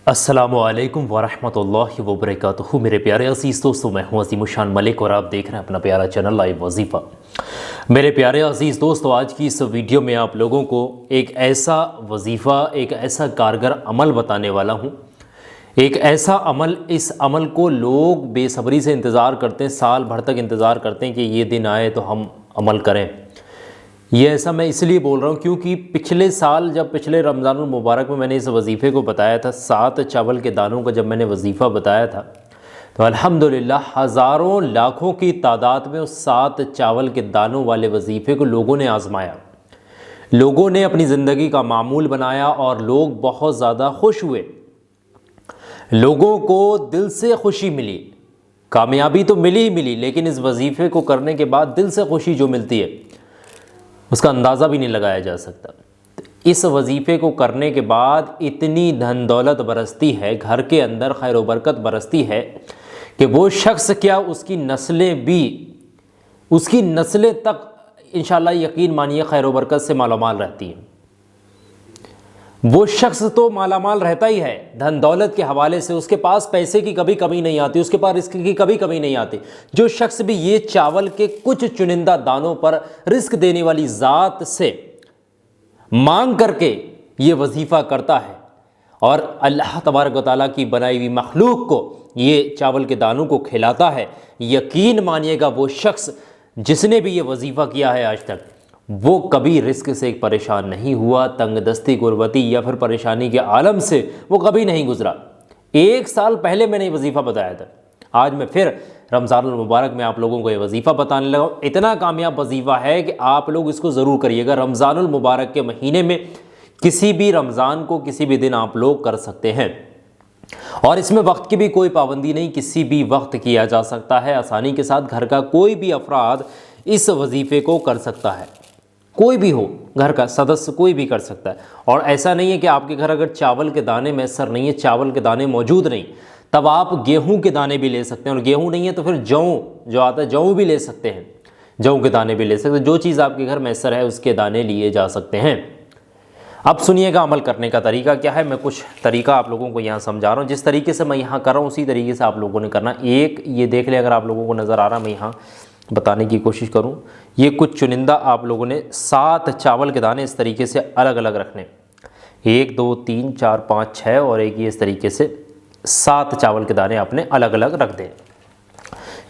अस्सलामुअलैकुम वरहमतुल्लाहि वबरकातुहू। मेरे प्यारे अज़ीज़ दोस्तों, मैं हूँ अज़ीमुशान मलिक और आप देख रहे हैं अपना प्यारा चैनल लाइव वजीफ़ा। मेरे प्यारे अज़ीज़ दोस्तों, आज की इस वीडियो में आप लोगों को एक ऐसा वजीफ़ा, एक ऐसा कारगर अमल बताने वाला हूँ। एक ऐसा अमल, इस अमल को लोग बेसब्री से इंतज़ार करते हैं, साल भर तक इंतज़ार करते हैं कि ये दिन आए तो हम अमल करें। ये ऐसा मैं इसलिए बोल रहा हूँ क्योंकि पिछले साल जब पिछले रमज़ानुल मुबारक में मैंने इस वजीफ़े को बताया था, 7 चावल के दानों का जब मैंने वजीफ़ा बताया था, तो अल्हम्दुलिल्लाह हज़ारों लाखों की तादाद में उस 7 चावल के दानों वाले वजीफ़े को लोगों ने आज़माया, लोगों ने अपनी ज़िंदगी का मामूल बनाया और लोग बहुत ज़्यादा खुश हुए। लोगों को दिल से खुशी मिली, कामयाबी तो मिली ही मिली, लेकिन इस वजीफ़े को करने के बाद दिल से खुशी जो मिलती है उसका अंदाज़ा भी नहीं लगाया जा सकता। इस वजीफ़े को करने के बाद इतनी धन दौलत बरसती है, घर के अंदर खैर व बरकत बरसती है कि वो शख्स क्या, उसकी नस्लें भी, उसकी नस्लें तक इंशाअल्लाह यकीन मानिए खैर व बरकत से मालामाल रहती हैं। वो शख्स तो मालामाल रहता ही है धन दौलत के हवाले से, उसके पास पैसे की कभी कमी नहीं आती, उसके पास रिस्क की कभी कमी नहीं आती। जो शख्स भी ये चावल के कुछ चुनिंदा दानों पर रिस्क देने वाली ज़ात से मांग करके ये वजीफ़ा करता है और अल्लाह तबारक व तआला की बनाई हुई मखलूक को ये चावल के दानों को खिलाता है, यकीन मानिएगा वो शख्स जिसने भी ये वजीफ़ा किया है आज तक, वो कभी रिस्क से परेशान नहीं हुआ, तंगदस्ती गुरबती या फिर परेशानी के आलम से वो कभी नहीं गुजरा। 1 साल पहले मैंने ये वजीफ़ा बताया था, आज मैं फिर रमज़ानुल मुबारक में आप लोगों को ये वजीफ़ा बताने लगा। इतना कामयाब वजीफ़ा है कि आप लोग इसको ज़रूर करिएगा। रमज़ानुल मुबारक के महीने में किसी भी रमज़ान को किसी भी दिन आप लोग कर सकते हैं और इसमें वक्त की भी कोई पाबंदी नहीं, किसी भी वक्त किया जा सकता है आसानी के साथ। घर का कोई भी अफराद इस वजीफ़े को कर सकता है, कोई भी हो, घर का सदस्य कोई भी कर सकता है। और ऐसा नहीं है कि आपके घर अगर चावल के दाने मैसर नहीं है, चावल के दाने मौजूद नहीं, तब आप गेहूं के दाने भी ले सकते हैं, और गेहूं नहीं है तो फिर जौ जो आता है जौ भी ले सकते हैं, जौ के दाने भी ले सकते हैं। जो चीज़ आपके घर मैसर है उसके दाने लिए जा सकते हैं। अब सुनिएगा अमल करने का तरीका क्या है। मैं कुछ तरीका आप लोगों को यहाँ समझा रहा हूँ, जिस तरीके से मैं यहाँ कर रहा हूँ उसी तरीके से आप लोगों ने करना। एक ये देख ले, अगर आप लोगों को नज़र आ रहा, मैं यहाँ बताने की कोशिश करूं। ये कुछ चुनिंदा आप लोगों ने 7 चावल के दाने इस तरीके से अलग अलग रखने, 1 2 3 4 5 6, और एक ये इस तरीके से 7 चावल के दाने आपने अलग अलग रख दें,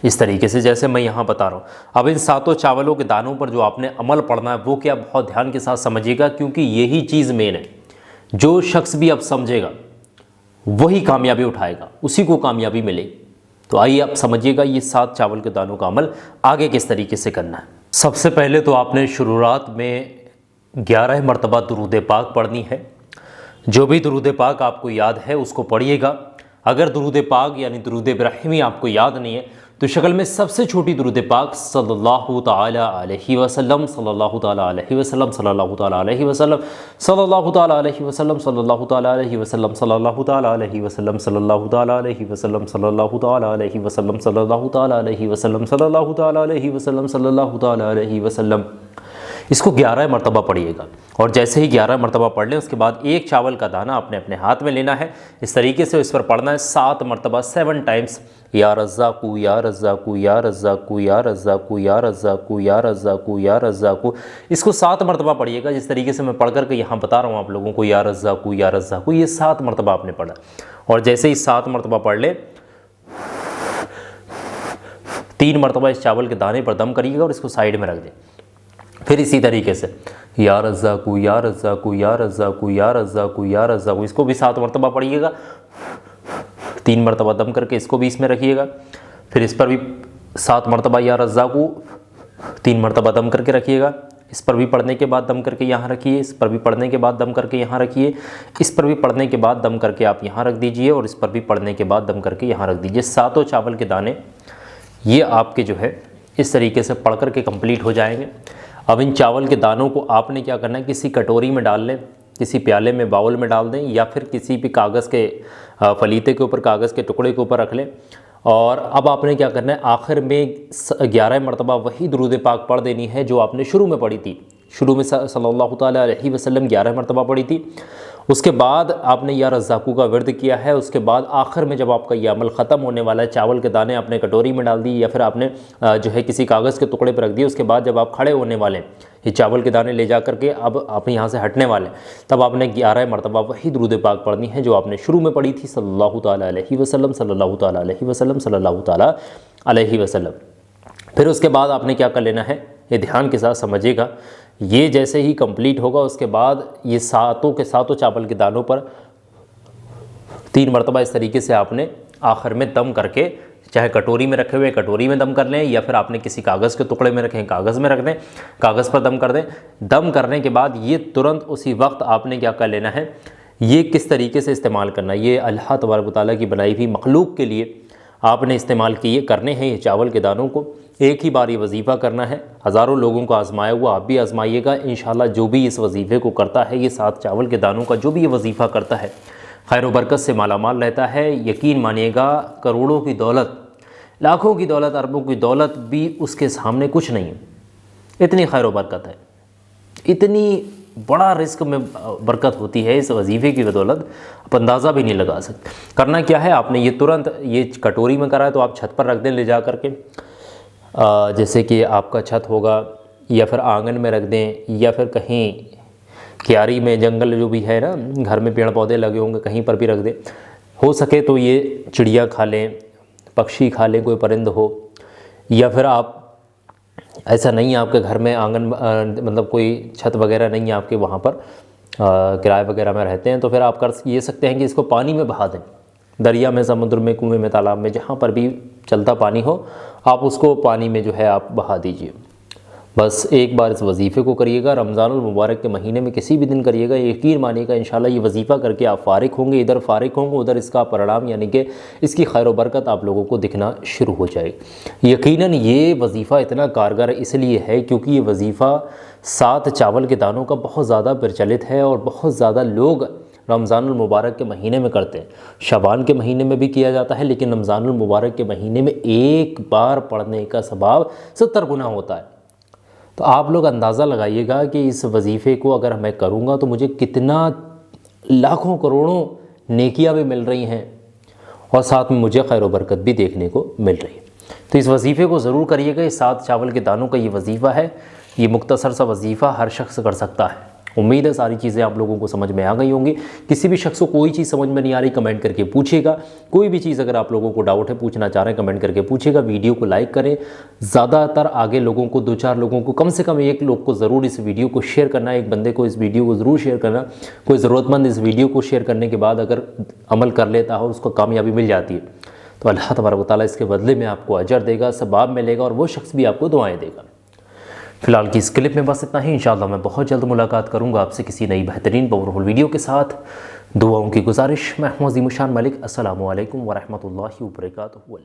इस तरीके से जैसे मैं यहाँ बता रहा हूँ। अब इन 7 चावलों के दानों पर जो आपने अमल पढ़ना है वो क्या, बहुत ध्यान के साथ समझिएगा, क्योंकि यही चीज़ मेन है। जो शख्स भी अब समझेगा वही कामयाबी उठाएगा, उसी को कामयाबी मिलेगी। तो आइए आप समझिएगा ये 7 चावल के दानों का अमल आगे किस तरीके से करना है। सबसे पहले तो आपने शुरुआत में 11 मरतबा दुरूद पाक पढ़नी है। जो भी दुरूद पाक आपको याद है उसको पढ़िएगा। अगर दुरूद पाक यानी दुरूद इब्राहिमी आपको याद नहीं है तो शक्ल में सबसे छोटी दुरूद पाक सल्लल्लाहु ताला अलैहि वसल्लम, सल्लल्लाहु ताला अलैहि वसल्लम, सल्लल्लाहु ताला अलैहि वसल्लम, सल्लल्लाहु ताला अलैहि वसल्लम, सल्लल्लाहु ताला अलैहि वसल्लम, सल्लल्लाहु ताला अलैहि वसल्लम, सल्लल्लाहु ताला अलैहि वसल्लम, सल्लल्लाहु ताला अलैहि वसल्लम, सल्लल्लाहु ताला अलैहि वसल्लम, सल्लल्लाहु ताला अलैहि वसल्लम, सल्लल्लाहु ताला अलैहि वसल्लम। इसको 11 मरतबा पढ़िएगा। और जैसे ही 11 मरतबा पढ़ लें उसके बाद एक चावल का दाना अपने अपने हाथ में लेना है, इस तरीके से इस पर पढ़ना है 7 मरतबा, 7 टाइम्स, या रज़्ज़ाक़ू या रज़्ज़ाक़ू या रज़्ज़ाक़ू या रज़्ज़ाक़ू या रज़्ज़ाक़ू या रज़्ज़ाक़ू या रज़्ज़ाक़ू। इसको 7 मरतबा पढ़िएगा, जिस तरीके से मैं पढ़ करके यहाँ बता रहा हूँ आप लोगों को, या रज़्ज़ाक़ू या रज़्ज़ाक़ू, ये 7 मरतबा आपने पढ़ा। और जैसे ही 7 मरतबा पढ़ ले, 3 मरतबा इस चावल के दाने पर दम करिएगा और इसको साइड में रख दें। फिर इसी तरीके से या रज़्ज़ाक़ू या रज़्ज़ाक़ू या रज़्ज़ाक़ू या रज़्ज़ाक़ू या रज़्ज़ाक़ू, इसको भी 7 मरतबा पढ़िएगा। 3 मरतबा दम करके इसको भी इसमें रखिएगा। फिर इस पर भी 7 मरतबा या रज़्ज़ाक़ू, 3 मरतबा दम करके रखिएगा। इस पर भी पढ़ने के बाद दम करके यहाँ रखिए, इस पर भी पढ़ने के बाद दम करके यहाँ रखिए, इस पर भी पढ़ने के बाद दम करके आप यहाँ रख दीजिए, और इस पर भी पढ़ने के बाद दम करके यहाँ रख दीजिए। 7 चावल के दाने ये आपके जो है इस तरीके से पढ़ करके कंप्लीट हो जाएंगे। अब इन चावल के दानों को आपने क्या करना है, किसी कटोरी में डाल लें, किसी प्याले में, बाउल में डाल दें, या फिर किसी भी कागज़ के फलीते के ऊपर, कागज़ के टुकड़े के ऊपर रख लें। और अब आपने क्या करना है, आखिर में 11 मरतबा वही दुरूद पाक पढ़ देनी है जो आपने शुरू में पढ़ी थी। शुरू में सल्लल्लाहु ताला अलैहि वसल्लम 11 मरतबा पढ़ी थी, उसके बाद आपने या रज़्ज़ाक़ू का विर्द किया है, उसके बाद आखिर में जब आपका ये अमल ख़त्म होने वाला है, चावल के दाने आपने कटोरी में डाल दी या फिर आपने जो है किसी कागज़ के टुकड़े पर रख दिए, उसके बाद जब आप खड़े होने वाले हैं, ये चावल के दाने ले जा करके अब आप यहाँ से हटने वाले, तब आपने 11 मरतबा वही दुरूद पाक पढ़नी है जो आपने शुरू में पढ़ी थी, सल्लल्लाहु ताला अलैहि वसल्लम सल्लल्लाहु ताला अलैहि वसल्लम सल्लल्लाहु ताला अलैहि वसल्लम। फिर उसके बाद आपने क्या कर लेना है, ये ध्यान के साथ समझिएगा। ये जैसे ही कंप्लीट होगा उसके बाद ये सातों के सातों चावल के दानों पर 3 मरतबा इस तरीके से आपने आखिर में दम करके, चाहे कटोरी में रखे हुए कटोरी में दम कर लें या फिर आपने किसी कागज़ के टुकड़े में रखें, कागज़ में रख दें, कागज़ पर दम कर दें। दम करने के बाद ये तुरंत उसी वक्त आपने क्या कर लेना है, ये किस तरीके से इस्तेमाल करना है, ये अल्लाह तबारक व तआला की बनाई हुई मखलूक के लिए आपने इस्तेमाल किए करने हैं। ये चावल के दानों को एक ही बार ये वजीफ़ा करना है। हज़ारों लोगों को आजमाया हुआ, आप भी आजमाइएगा इंशाल्लाह। जो भी इस वजीफ़े को करता है, ये 7 चावल के दानों का जो भी ये वजीफ़ा करता है, खैर व बरकत से मालामाल रहता है। यकीन मानिएगा, करोड़ों की दौलत, लाखों की दौलत, अरबों की दौलत भी उसके सामने कुछ नहीं है। इतनी खैर व बरकत है, इतनी बड़ा रिस्क में बरकत होती है इस वजीफ़े की बदौलत, आप अंदाज़ा भी नहीं लगा सकते। करना क्या है, आपने ये तुरंत ये कटोरी में करा है तो आप छत पर रख दें ले जा करके, जैसे कि आपका छत होगा या फिर आंगन में रख दें या फिर कहीं क्यारी में, जंगल जो भी है ना, घर में पेड़ पौधे लगे होंगे, कहीं पर भी रख दें। हो सके तो ये चिड़िया खा लें, पक्षी खा लें, कोई परिंद हो, या फिर आप ऐसा नहीं है आपके घर में आंगन मतलब कोई छत वगैरह नहीं है आपके, वहाँ पर किराए वगैरह में रहते हैं, तो फिर आप कर ये सकते हैं कि इसको पानी में बहा दें, दरिया में, समुद्र में, कुएं में, तालाब में, जहाँ पर भी चलता पानी हो, आप उसको पानी में जो है आप बहा दीजिए। बस एक बार इस वजीफ़े को करिएगा, रमज़ानुल मुबारक के महीने में किसी भी दिन करिएगा। यकीन मानिएगा इंशाल्लाह ये वजीफ़ा करके आप फ़ारिग होंगे, इधर फ़ारिग होंगे, उधर इसका परिणाम यानी कि इसकी खैर व बरकत आप लोगों को दिखना शुरू हो जाएगी। यकीनन ये वजीफ़ा इतना कारगर इसलिए है क्योंकि ये वजीफ़ा 7 चावल के दानों का बहुत ज़्यादा प्रचलित है और बहुत ज़्यादा लोग रमज़ानुल मुबारक के महीने में करते हैं। शबान के महीने में भी किया जाता है, लेकिन रमज़ानुल मुबारक के महीने में एक बार पढ़ने का सवाब 70 गुना होता है। तो आप लोग अंदाज़ा लगाइएगा कि इस वजीफ़े को अगर मैं करूँगा तो मुझे कितना लाखों करोड़ों नेकियां भी मिल रही हैं और साथ में मुझे खैर व बरकत भी देखने को मिल रही है। तो इस वजीफ़े को ज़रूर करिएगा। ये 7 चावल के दानों का ये वजीफ़ा है, ये मुख्तसर सा वजीफ़ा हर शख्स कर सकता है। उम्मीद है सारी चीज़ें आप लोगों को समझ में आ गई होंगी। किसी भी शख्स को कोई चीज़ समझ में नहीं आ रही, कमेंट करके पूछिएगा। कोई भी चीज़ अगर आप लोगों को डाउट है, पूछना चाह रहे हैं, कमेंट करके पूछिएगा। वीडियो को लाइक करें, ज़्यादातर आगे लोगों को, 2-4 लोगों को, कम से कम 1 लोग को ज़रूर इस वीडियो को शेयर करना है। एक बंदे को इस वीडियो को ज़रूर शेयर करना। कोई ज़रूरतमंद इस वीडियो को शेयर करने के बाद अगर अमल कर लेता है और उसको कामयाबी मिल जाती है तो अल्लाह तबारक व तआला इसके बदले में आपको अजर देगा, सवाब मिलेगा और वो शख्स भी आपको दुआएँ देगा। फ़िलहाल की इस क्लिप में बस इतना ही। इंशाअल्लाह मैं बहुत जल्द मुलाकात करूँगा आपसे किसी नई बेहतरीन पावरफुल वीडियो के साथ। दुआओं की गुजारिश। मैं हूं अज़ीमुशान मलिक। अस्सलामु अलैकुम व रहमतुल्लाहि व बरकातुहू।